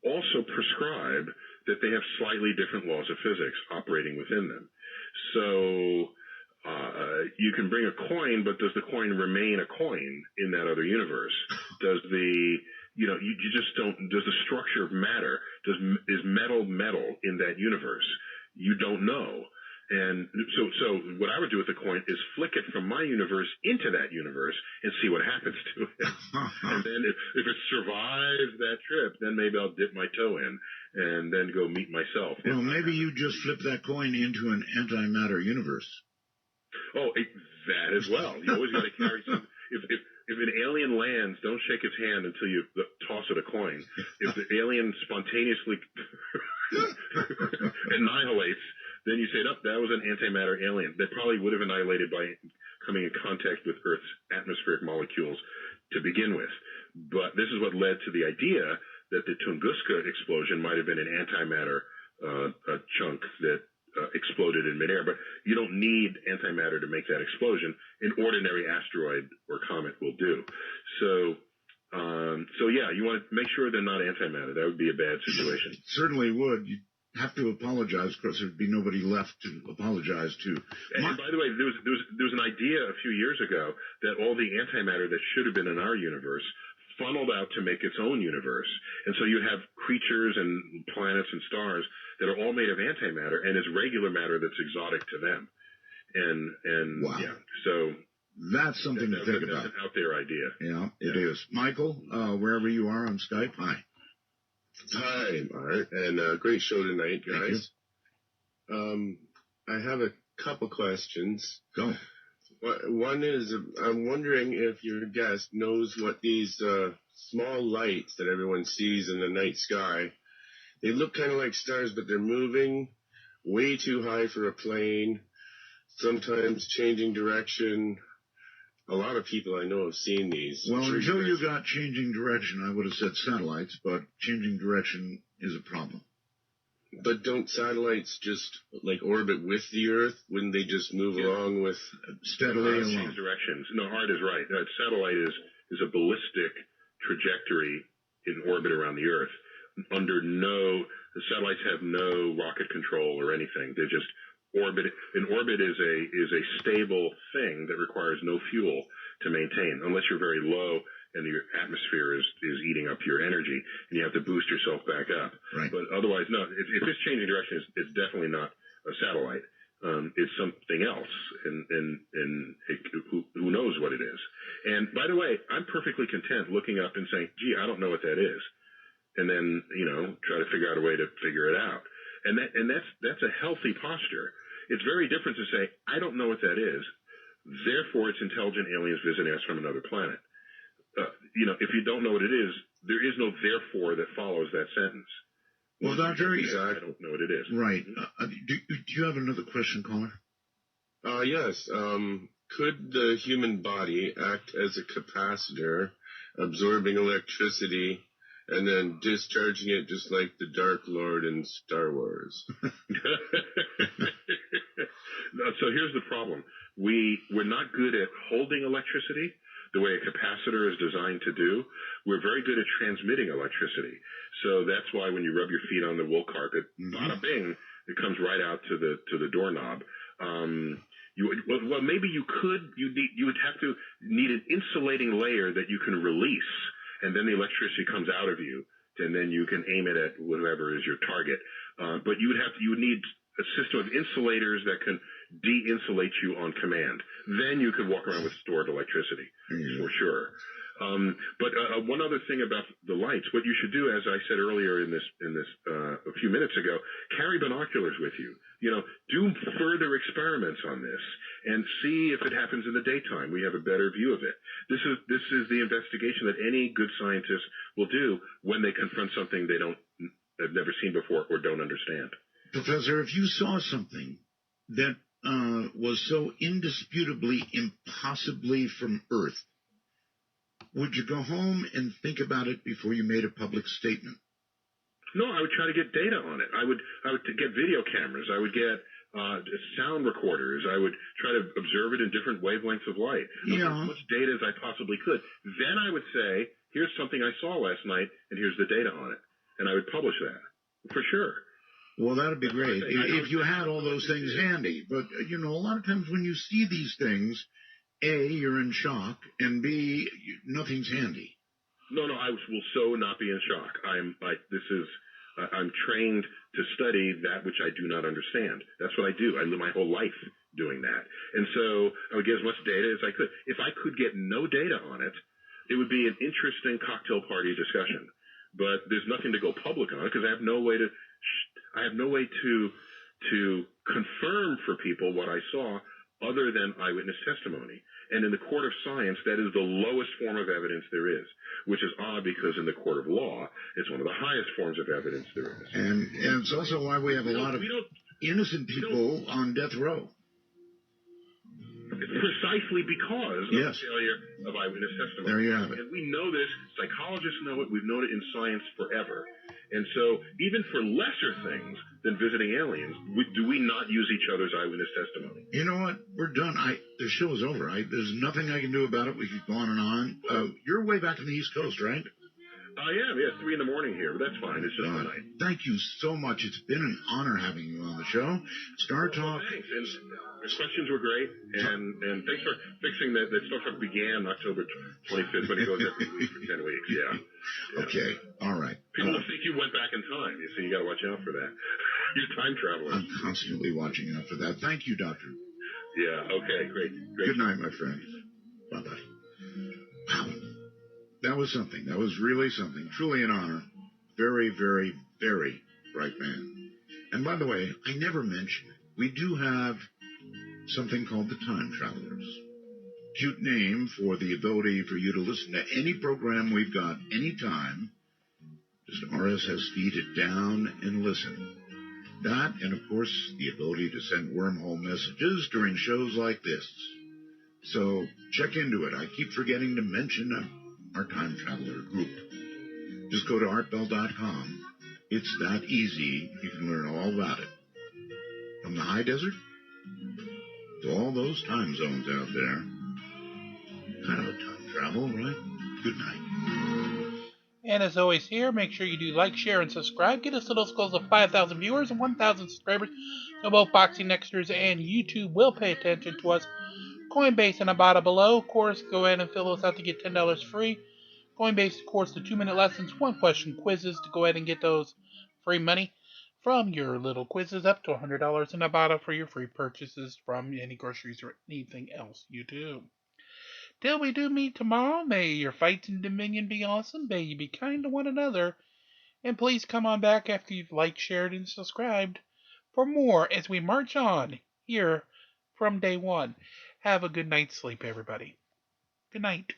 also prescribe that they have slightly different laws of physics operating within them. So you can bring a coin, but does the coin remain a coin in that other universe? Does you just don't, does the structure of matter, is metal in that universe? You don't know. And so what I would do with the coin is flick it from my universe into that universe and see what happens to it. And then if it survives that trip, then maybe I'll dip my toe in and then go meet myself. Well, maybe you just flip that coin into an antimatter universe. Oh, that as well. You always got to carry some. If an alien lands, don't shake its hand until you toss it a coin. If the alien spontaneously annihilates, then you say, that was an antimatter alien. That probably would have annihilated by coming in contact with Earth's atmospheric molecules to begin with. But this is what led to the idea that the Tunguska explosion might have been an antimatter chunk that exploded in midair. But you don't need antimatter to make that explosion. An ordinary asteroid or comet will do. So yeah, you want to make sure they're not antimatter. That would be a bad situation. Certainly would. You'd have to apologize, because there'd be nobody left to apologize to. And by the way, there was an idea a few years ago that all the antimatter that should have been in our universe funneled out to make its own universe. And so you have creatures and planets and stars that are all made of antimatter, and it's regular matter that's exotic to them. And wow. Yeah, so that's something to think about. That's an out there idea. Yeah, it is. Michael, wherever you are on Skype, hi. Hi, Art, and great show tonight, guys. I have a couple questions. Go. One is, I'm wondering if your guest knows what these small lights that everyone sees in the night sky, they look kind of like stars, but they're moving way too high for a plane, sometimes changing direction. A lot of people I know have seen these. Well, until you got changing direction, I would have said satellites, but changing direction is a problem. But don't satellites just orbit with the Earth? Wouldn't they just move along with steadily along? Change directions. No, Art is right. A satellite is a ballistic trajectory in orbit around the Earth. The satellites have no rocket control or anything. They're just orbit. An orbit is a stable thing that requires no fuel to maintain, unless you're very low and your atmosphere is eating up your energy and you have to boost yourself back up. Right. But otherwise, no. If it's changing direction, it's definitely not a satellite. It's something else, and who knows what it is. And by the way, I'm perfectly content looking up and saying, "Gee, I don't know what that is," and then try to figure out a way to figure it out. And that's a healthy posture. It's very different to say, I don't know what that is, therefore it's intelligent aliens visiting us from another planet. If you don't know what it is, there is no therefore that follows that sentence. Well, Doctor, I don't know what it is. Right. Do you have another question, caller? Yes. Could the human body act as a capacitor, absorbing electricity and then discharging it just like the Dark Lord in Star Wars. So here's the problem. We're not good at holding electricity the way a capacitor is designed to do. We're very good at transmitting electricity. So that's why when you rub your feet on the wool carpet, bada bing, it comes right out to the doorknob. Maybe you would have to need an insulating layer that you can release, and then the electricity comes out of you, and then you can aim it at whatever is your target. But you would need a system of insulators that can de-insulate you on command. Then you could walk around with stored electricity, for sure. But one other thing about the lights, what you should do, as I said earlier in this a few minutes ago, carry binoculars with you. Do further experiments on this and see if it happens in the daytime. We have a better view of it. This is the investigation that any good scientist will do when they confront something they have never seen before or don't understand. Professor, if you saw something that was so indisputably impossibly from Earth, would you go home and think about it before you made a public statement? No, I would try to get data on it. I would get video cameras. I would get sound recorders. I would try to observe it in different wavelengths of light. As much data as I possibly could. Then I would say, here's something I saw last night, and here's the data on it. And I would publish that, for sure. Well, that would be great if you had all those things handy. But, a lot of times when you see these things, A, you're in shock, and B, nothing's handy. No, I will so not be in shock. I'm trained to study that which I do not understand. That's what I do. I live my whole life doing that. And so I would get as much data as I could. If I could get no data on it, it would be an interesting cocktail party discussion. But there's nothing to go public on it because I have no way to confirm for people what I saw other than eyewitness testimony. And in the court of science, that is the lowest form of evidence there is, which is odd because in the court of law, it's one of the highest forms of evidence there is. And it's also why we have a lot of innocent people on death row. Precisely because of the failure of eyewitness testimony. There you have it. And we know this. Psychologists know it. We've known it in science forever. And so even for lesser things than visiting aliens, do we not use each other's eyewitness testimony? You know what? We're done. The show is over. There's nothing I can do about it. We keep going and on. You're way back on the East Coast, right? I am. Yeah, 3 in the morning here, but that's fine. It's just midnight. Thank you so much. It's been an honor having you on the show. Star Talk. Thanks. And your questions were great, and thanks for fixing that. Star Talk began October 25th, but it goes every week for 10 weeks. Yeah. Okay. All right. People will think you went back in time. You see, you got to watch out for that. You're time traveler. I'm constantly watching out for that. Thank you, Doctor. Yeah. Okay. Great. Good night, my friend. Bye-bye. Wow. That was something. That was really something. Truly an honor. Very, very, very bright man. And by the way, I never mentioned it. We do have something called the Time Travelers. Cute name for the ability for you to listen to any program we've got anytime. Just RSS feed it down and listen. That, and of course, the ability to send wormhole messages during shows like this. So check into it. I keep forgetting to mention our Time Traveler group. Just go to artbell.com. It's that easy. You can learn all about it. From the high desert to all those time zones out there. Kind of a time travel, right? Good night. And as always here, make sure you do like, share, and subscribe. Get us to those goals of 5,000 viewers and 1,000 subscribers. So both Boxing Nexters and YouTube will pay attention to us. CoinBase and Ibotta below. Of course, go ahead and fill those out to get $10 free. CoinBase, of course, the 2-minute lessons, 1-question quizzes to go ahead and get those free money from your little quizzes up to $100 in Ibotta for your free purchases from any groceries or anything else you do. Till we do meet tomorrow, may your fights in Dominion be awesome. May you be kind to one another. And please come on back after you've liked, shared, and subscribed for more as we march on here from day one. Have a good night's sleep, everybody. Good night.